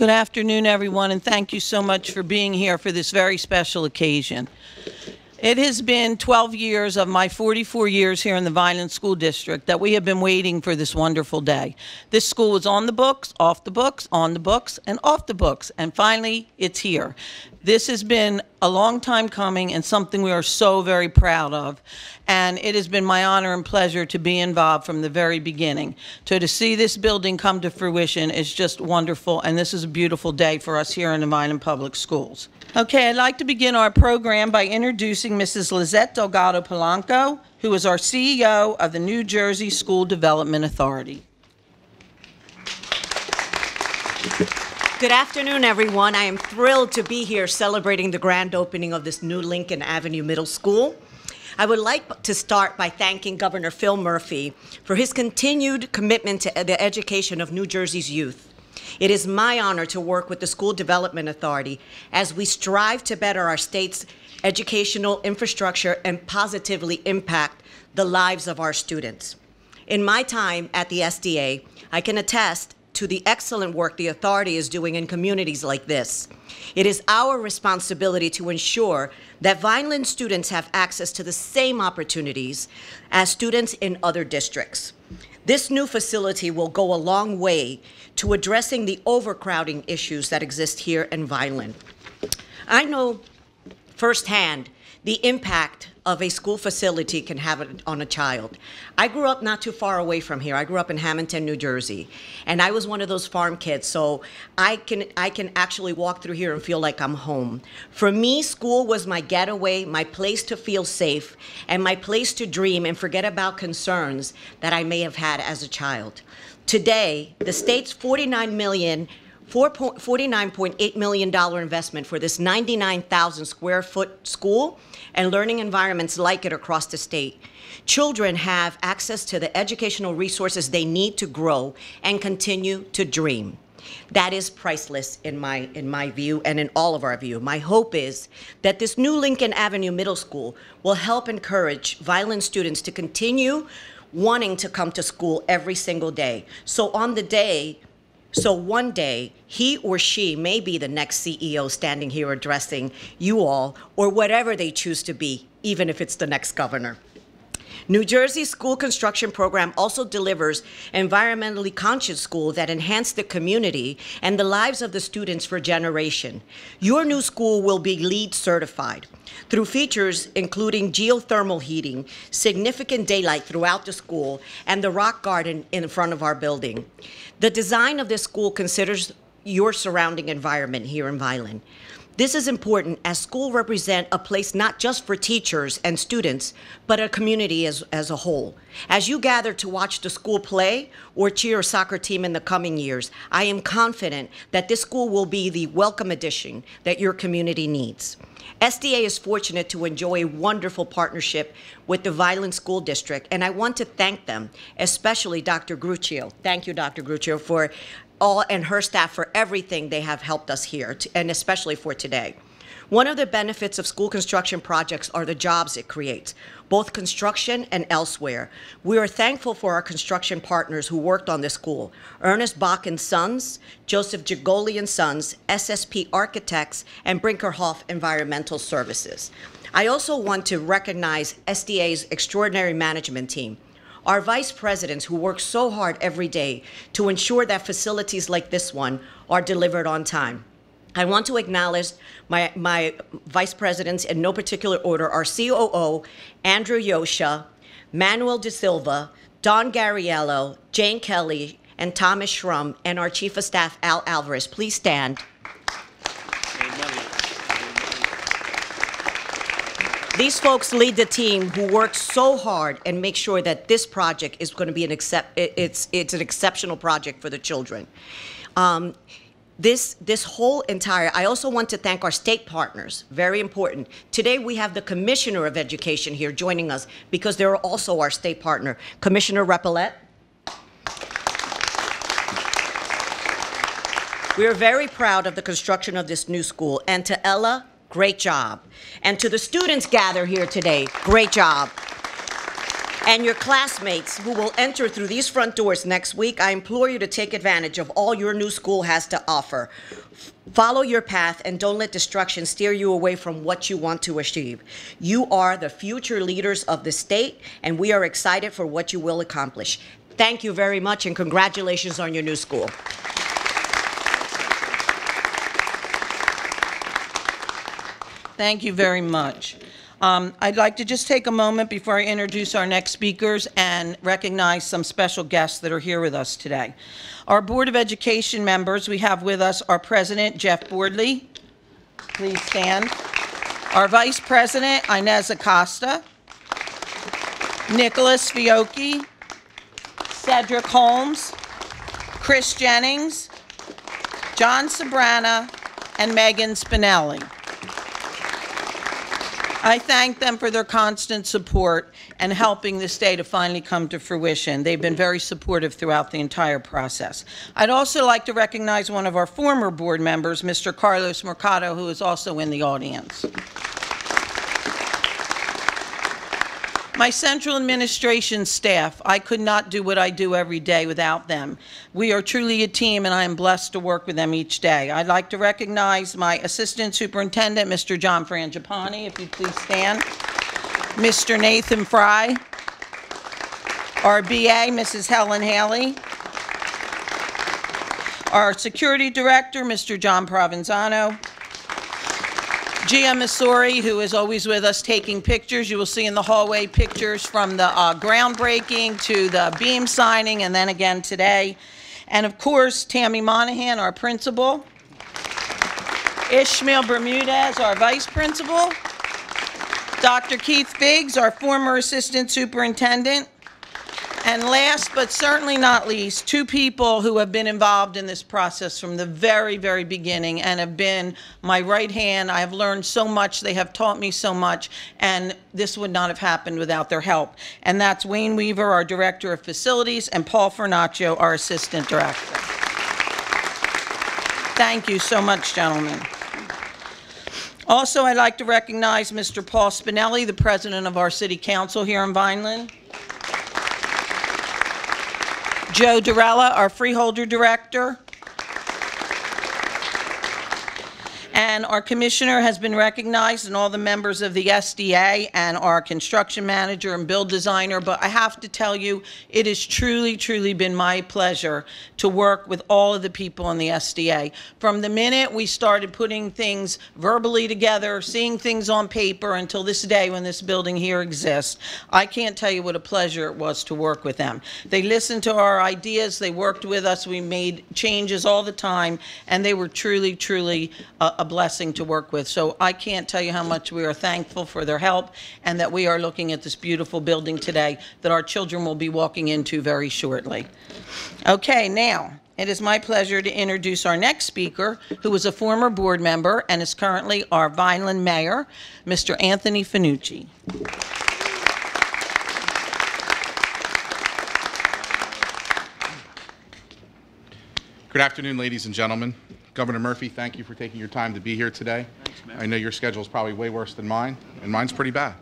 Good afternoon, everyone, and thank you so much for being here for this very special occasion. It has been 12 years of my 44 years here in the Vineland School District that we have been waiting for this wonderful day. This school was on the books, off the books, on the books, and off the books, and finally, it's here. This has been a long time coming and something we are so very proud of, and it has been my honor and pleasure to be involved from the very beginning. To see this building come to fruition is just wonderful, and this is a beautiful day for us here in the Vineland Public Schools. Okay, I'd like to begin our program by introducing Mrs. Lizette Delgado Polanco, who is our CEO of the New Jersey School Development Authority. Good afternoon, everyone. I am thrilled to be here celebrating the grand opening of this new Lincoln Avenue Middle School. I would like to start by thanking Governor Phil Murphy for his continued commitment to the education of New Jersey's youth. It is my honor to work with the School Development Authority as we strive to better our state's educational infrastructure and positively impact the lives of our students. In my time at the SDA, I can attest to the excellent work the authority is doing in communities like this. It is our responsibility to ensure that Vineland students have access to the same opportunities as students in other districts. This new facility will go a long way to addressing the overcrowding issues that exist here in Vineland. I know firsthand the impact of a school facility can have on a child. I grew up not too far away from here. I grew up in Hamilton, New Jersey, and I was one of those farm kids, so I can actually walk through here and feel like I'm home. For me, school was my getaway, my place to feel safe, and my place to dream and forget about concerns that I may have had as a child. Today, the state's $49.8 million investment for this 99,000 square foot school and learning environments like it across the state. Children have access to the educational resources they need to grow and continue to dream. That is priceless in my view and in all of our view. My hope is that this new Lincoln Avenue Middle School will help encourage Vineland students to continue wanting to come to school every single day. So one day, he or she may be the next CEO standing here addressing you all, or whatever they choose to be, even if it's the next governor. New Jersey's school construction program also delivers environmentally conscious schools that enhance the community and the lives of the students for generations. Your new school will be LEED certified through features including geothermal heating, significant daylight throughout the school, and the rock garden in front of our building. The design of this school considers your surrounding environment here in Vineland. This is important as schools represent a place not just for teachers and students, but a community as a whole. As you gather to watch the school play or cheer a soccer team in the coming years, I am confident that this school will be the welcome addition that your community needs. SDA is fortunate to enjoy a wonderful partnership with the Vineland School District, and I want to thank them, especially Dr. Gruccio. Thank you, Dr. Gruccio, for all and her staff for everything they have helped us here, and especially for today. One of the benefits of school construction projects are the jobs it creates, both construction and elsewhere. We are thankful for our construction partners who worked on this school: Ernest Bach and Sons, Joseph Gigoli and Sons, SSP Architects, and Brinkerhoff Environmental Services. I also want to recognize SDA's extraordinary management team. Our vice presidents who work so hard every day to ensure that facilities like this one are delivered on time. I want to acknowledge my vice presidents in no particular order: our COO, Andrew Yosha, Manuel De Silva, Don Gariello, Jane Kelly, and Thomas Schrum, and our Chief of Staff, Al Alvarez. Please stand. These folks lead the team who work so hard and make sure that this project is going to be it's an exceptional project for the children. This whole entire, I also want to thank our state partners, very important. Today we have the Commissioner of Education here joining us because they're also our state partner. Commissioner Repillette. We are very proud of the construction of this new school, and to Ella, great job. And to the students gathered here today, great job. and your classmates who will enter through these front doors next week, I implore you to take advantage of all your new school has to offer. Follow your path and don't let destruction steer you away from what you want to achieve. You are the future leaders of the state, and we are excited for what you will accomplish. Thank you very much, and congratulations on your new school. Thank you very much. I'd like to just take a moment before I introduce our next speakers and recognize some special guests that are here with us today. Our Board of Education members, we have with us our President, Jeff Boardley. Please stand. Our Vice President, Inez Acosta. Nicholas Fiocchi. Cedric Holmes. Chris Jennings. John Sabrana, and Megan Spinelli. I thank them for their constant support and helping this day to finally come to fruition. They've been very supportive throughout the entire process. I'd also like to recognize one of our former board members, Mr. Carlos Mercado, who is also in the audience. My central administration staff, I could not do what I do every day without them. We are truly a team, and I am blessed to work with them each day. I'd like to recognize my Assistant Superintendent, Mr. John Frangipani, if you'd please stand. Mr. Nathan Fry. Our BA, Mrs. Helen Haley. Our Security Director, Mr. John Provenzano. Gia Missouri, who is always with us taking pictures. You will see in the hallway pictures from the groundbreaking to the beam signing, and then again today. And of course, Tammy Monahan, our principal. Ishmael Bermudez, our vice principal. Dr. Keith Biggs, our former assistant superintendent. And last but certainly not least, two people who have been involved in this process from the very, very beginning and have been my right hand. I have learned so much. They have taught me so much, and this would not have happened without their help. And that's Wayne Weaver, our Director of Facilities, and Paul Fernaccio, our Assistant Director. Thank you so much, gentlemen. Also, I'd like to recognize Mr. Paul Spinelli, the President of our City Council here in Vineland. Joe Durella, our Freeholder Director. And our commissioner has been recognized, and all the members of the SDA, and our construction manager and build designer. But I have to tell you, it has truly, truly been my pleasure to work with all of the people in the SDA. From the minute we started putting things verbally together, seeing things on paper, until this day when this building here exists, I can't tell you what a pleasure it was to work with them. They listened to our ideas, they worked with us, we made changes all the time, and they were truly, truly a blessing to work with. So I can't tell you how much we are thankful for their help, and that we are looking at this beautiful building today that our children will be walking into very shortly. Okay, now it is my pleasure to introduce our next speaker, who is a former board member and is currently our Vineland Mayor, Mr. Anthony Finucci. Good afternoon, ladies and gentlemen. Governor Murphy, thank you for taking your time to be here today. Thanks, Mayor. I know your schedule is probably way worse than mine, and mine's pretty bad.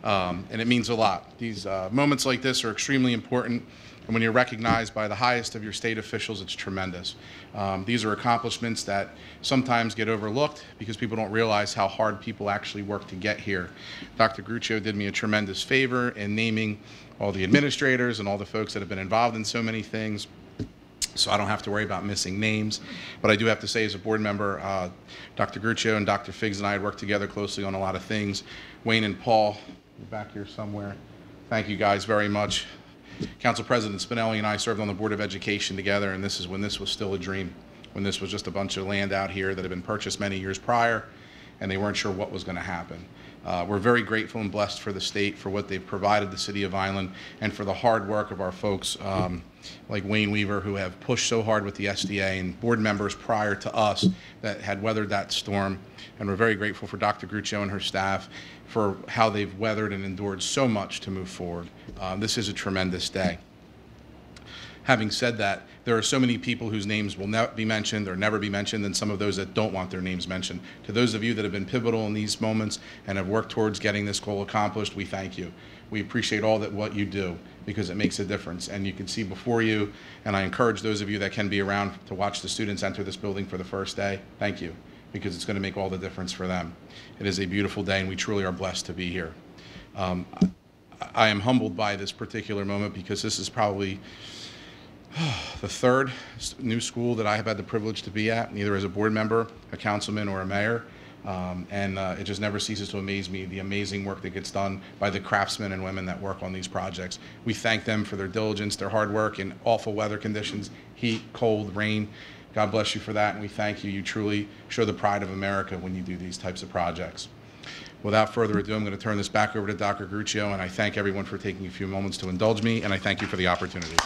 And it means a lot. These moments like this are extremely important, and when you're recognized by the highest of your state officials, it's tremendous. These are accomplishments that sometimes get overlooked because people don't realize how hard people actually work to get here. Dr. Gruccio did me a tremendous favor in naming all the administrators and all the folks that have been involved in so many things, so I don't have to worry about missing names. But I do have to say, as a board member, Dr. Gruccio and Dr. Figgs and I had worked together closely on a lot of things. Wayne and Paul, you're back here somewhere. Thank you guys very much. Council President Spinelli and I served on the Board of Education together, and this is when this was still a dream, when this was just a bunch of land out here that had been purchased many years prior, and they weren't sure what was going to happen. We're very grateful and blessed for the state, for what they've provided the city of Vineland, and for the hard work of our folks like Wayne Weaver, who have pushed so hard with the SDA, and board members prior to us that had weathered that storm. And we're very grateful for Dr. Gruccio and her staff for how they've weathered and endured so much to move forward. This is a tremendous day. Having said that, there are so many people whose names will not be mentioned or never be mentioned, and some of those that don't want their names mentioned. To those of you that have been pivotal in these moments and have worked towards getting this goal accomplished, we thank you. We appreciate all that what you do, because it makes a difference. And you can see before you, and I encourage those of you that can be around to watch the students enter this building for the first day, thank you, because it's going to make all the difference for them. It is a beautiful day, and we truly are blessed to be here. I am humbled by this particular moment, because this is probably the third new school that I have had the privilege to be at, either as a board member, a councilman, or a mayor. It just never ceases to amaze me, the amazing work that gets done by the craftsmen and women that work on these projects. We thank them for their diligence, their hard work in awful weather conditions, heat, cold, rain. God bless you for that, and we thank you. You truly show the pride of America when you do these types of projects. Without further ado, I'm going to turn this back over to Dr. Gruccio, and I thank everyone for taking a few moments to indulge me, and I thank you for the opportunity.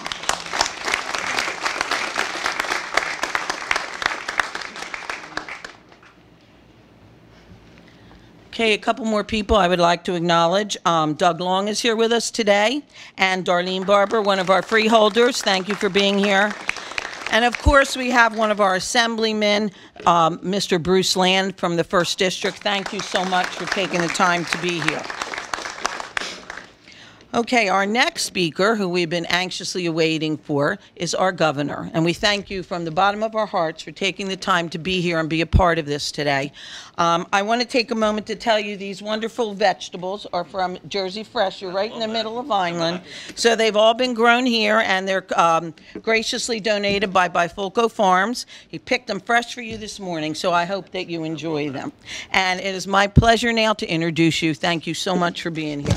Okay, a couple more people I would like to acknowledge. Doug Long is here with us today, and Darlene Barber, one of our freeholders. Thank you for being here. And of course, we have one of our assemblymen, Mr. Bruce Land from the 1st District. Thank you so much for taking the time to be here. Okay, our next speaker, who we've been anxiously awaiting for, is our governor. And we thank you from the bottom of our hearts for taking the time to be here and be a part of this today. I want to take a moment to tell you these wonderful vegetables are from Jersey Fresh. You're right in the middle of Vineland. So they've all been grown here, and they're graciously donated by Bifulco Farms. He picked them fresh for you this morning, so I hope that you enjoy them. And it is my pleasure now to introduce you. Thank you so much for being here.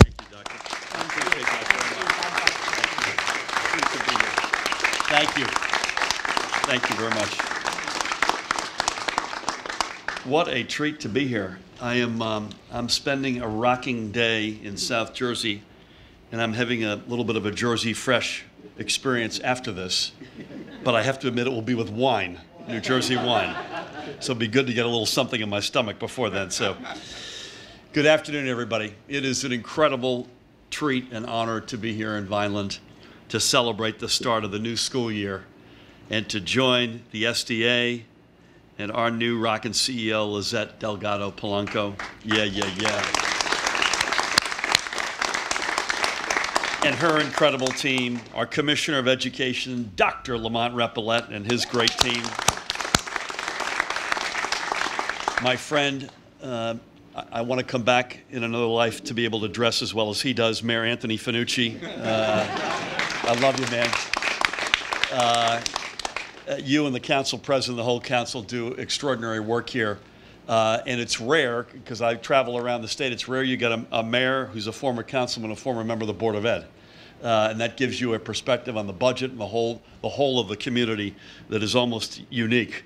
Thank you. Thank you very much. What a treat to be here. I'm spending a rocking day in South Jersey, and I'm having a little bit of a Jersey Fresh experience after this. But I have to admit, it will be with wine, New Jersey wine. So it'll be good to get a little something in my stomach before then. So, good afternoon, everybody. It is an incredible treat and honor to be here in Vineland, to celebrate the start of the new school year, and to join the SDA and our new rockin' CEO, Lizette Delgado Polanco. Yeah. And her incredible team, our Commissioner of Education, Dr. Lamont Repillette, and his great team. My friend, I want to come back in another life to be able to dress as well as he does, Mayor Anthony Fanucci. I love you, man. You and the council president, the whole council, do extraordinary work here. And it's rare, because I travel around the state, it's rare you get a mayor who's a former councilman, a former member of the Board of Ed. And that gives you a perspective on the budget and the whole of the community that is almost unique.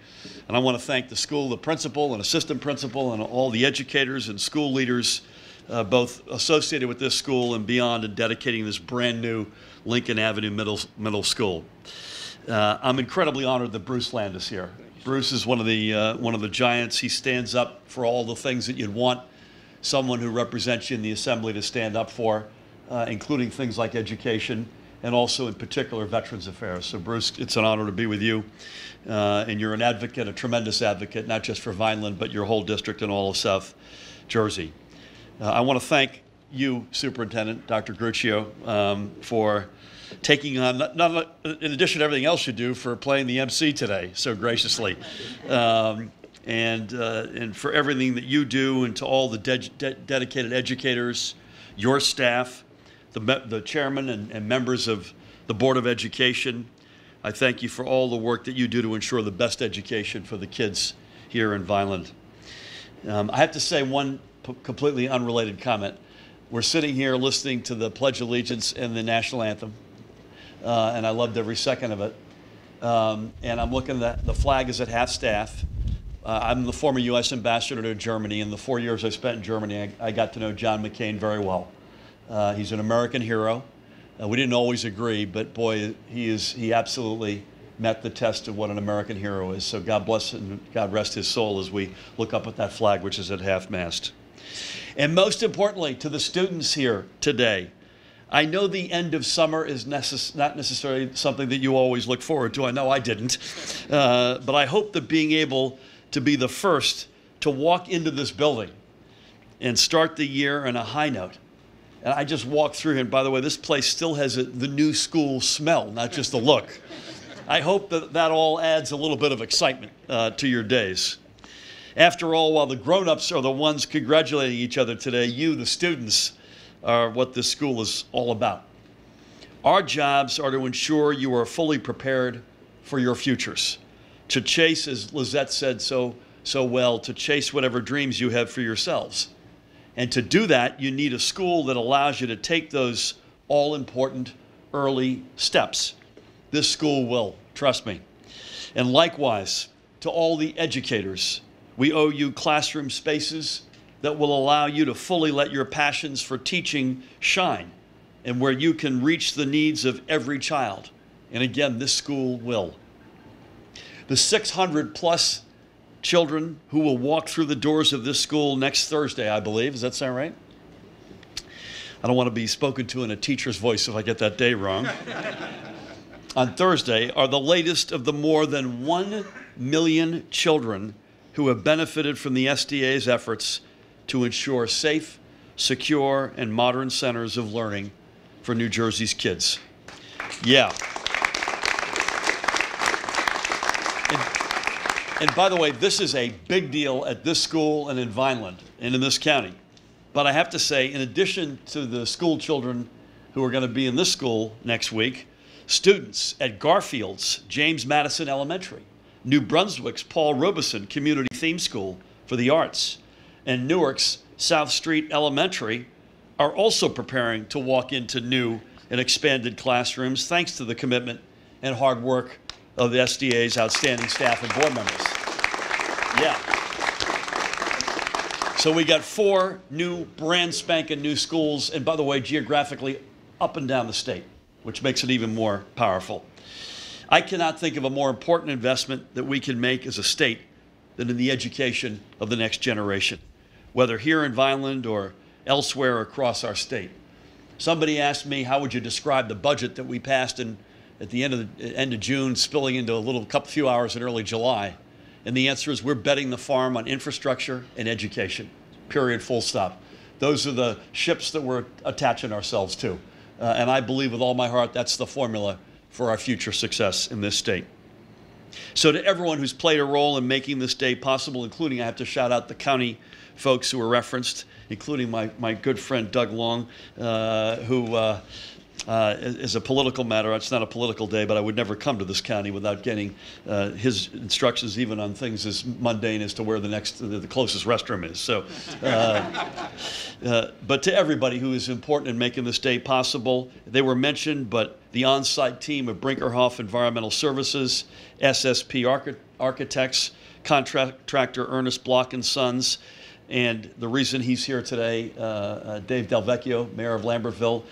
And I want to thank the school, the principal and assistant principal, and all the educators and school leaders, both associated with this school and beyond, in dedicating this brand new Lincoln Avenue Middle School. I'm incredibly honored that Bruce Land is here. Bruce is one of the giants. He stands up for all the things that you'd want someone who represents you in the assembly to stand up for, including things like education and also in particular Veterans Affairs. So Bruce, it's an honor to be with you. And you're an advocate, a tremendous advocate, not just for Vineland, but your whole district and all of South Jersey. I want to thank you, Superintendent Dr. Gruccio, for taking on, not in addition to everything else you do, for playing the MC today so graciously, and for everything that you do, and to all the dedicated educators, your staff, the chairman and members of the Board of Education. I thank you for all the work that you do to ensure the best education for the kids here in Vineland. I have to say one completely unrelated comment. We're sitting here listening to the Pledge of Allegiance and the National Anthem, and I loved every second of it. And I'm looking at the flag is at half staff. I'm the former U.S. ambassador to Germany. In the 4 years I spent in Germany, I got to know John McCain very well. He's an American hero. We didn't always agree, but boy, he absolutely met the test of what an American hero is. So God bless and God rest his soul as we look up at that flag, which is at half mast. And most importantly, to the students here today, I know the end of summer is not necessarily something that you always look forward to. I know I didn't. But I hope that being able to be the first to walk into this building and start the year on a high note. And I just walked through here, and by the way, this place still has the new school smell, not just the look. I hope that that all adds a little bit of excitement to your days. After all, while the grown-ups are the ones congratulating each other today, you, the students, are what this school is all about. Our jobs are to ensure you are fully prepared for your futures, to chase, as Lizette said so well, to chase whatever dreams you have for yourselves. And to do that, you need a school that allows you to take those all-important early steps. This school will, trust me. And likewise, to all the educators, we owe you classroom spaces that will allow you to fully let your passions for teaching shine, and where you can reach the needs of every child. And again, this school will. The 600 plus children who will walk through the doors of this school next Thursday, I believe. Does that sound right? I don't want to be spoken to in a teacher's voice if I get that day wrong. On Thursday are the latest of the more than 1 million children who have benefited from the SDA's efforts to ensure safe, secure, and modern centers of learning for New Jersey's kids. Yeah. And by the way, this is a big deal at this school and in Vineland and in this county. But I have to say, in addition to the school children who are going to be in this school next week, students at Garfield's James Madison Elementary, New Brunswick's Paul Robeson Community Theme School for the Arts, and Newark's South Street Elementary are also preparing to walk into new and expanded classrooms thanks to the commitment and hard work of the SDA's outstanding staff and board members. Yeah. So we got 4 new brand spanking new schools, and by the way, geographically up and down the state, which makes it even more powerful. I cannot think of a more important investment that we can make as a state than in the education of the next generation, whether here in Vineland or elsewhere across our state. Somebody asked me, how would you describe the budget that we passed at the end of June, spilling into a few hours in early July? And the answer is we're betting the farm on infrastructure and education, period, full stop. Those are the ships that we're attaching ourselves to. And I believe with all my heart that's the formula for our future success in this state. So to everyone who's played a role in making this day possible, including, I have to shout out the county folks who were referenced, including my good friend Doug Long, who is a political matter. It's not a political day, but I would never come to this county without getting his instructions, even on things as mundane as to where the closest restroom is. So, but to everybody who is important in making this day possible, they were mentioned, but the on-site team of Brinkerhoff Environmental Services, SSP Architects, contractor Ernest Block and Sons, and the reason he's here today, Dave Del Vecchio, Mayor of Lambertville,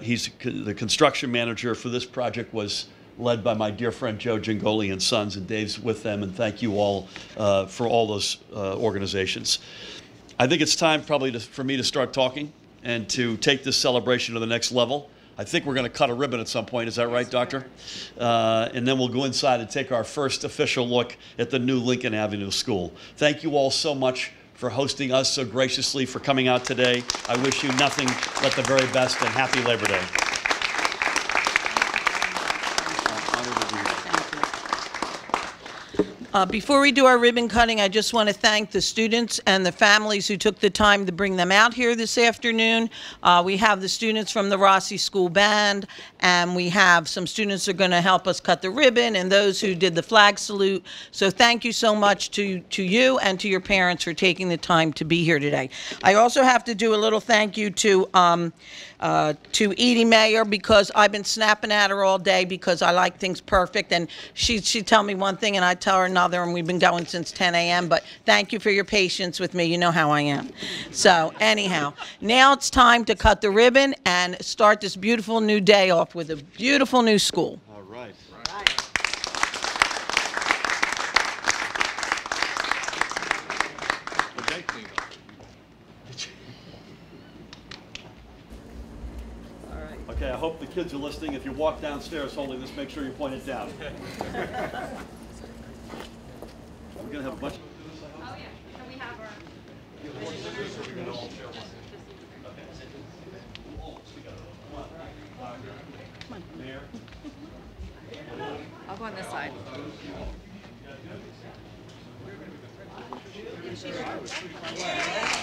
he's the construction manager for this project, was led by my dear friend Joe Gingoli and Sons, and Dave's with them, and thank you all for all those organizations. I think it's time probably for me to start talking and to take this celebration to the next level. I think we're going to cut a ribbon at some point. Is that right, Doctor? And then we'll go inside and take our first official look at the new Lincoln Avenue School. Thank you all so much for hosting us so graciously, for coming out today. I wish you nothing but the very best, and happy Labor Day. Before we do our ribbon cutting, I just want to thank the students and the families who took the time to bring them out here this afternoon. We have the students from the Rossi School Band, and we have some students who are going to help us cut the ribbon, and those who did the flag salute. So thank you so much to you and to your parents for taking the time to be here today. I also have to do a little thank you to Edie Mayer, because I've been snapping at her all day because I like things perfect, and she'd tell me one thing and I tell her another, and we've been going since 10 a.m. But thank you for your patience with me. You know how I am. So anyhow, now it's time to cut the ribbon and start this beautiful new day off with a beautiful new school. All right. All Okay, I hope the kids are listening. If you walk downstairs holding this, make sure you point it down. We're going to have a bunch. Oh, yeah. Can we have our... Mayor. I'll go on this side. Thank you.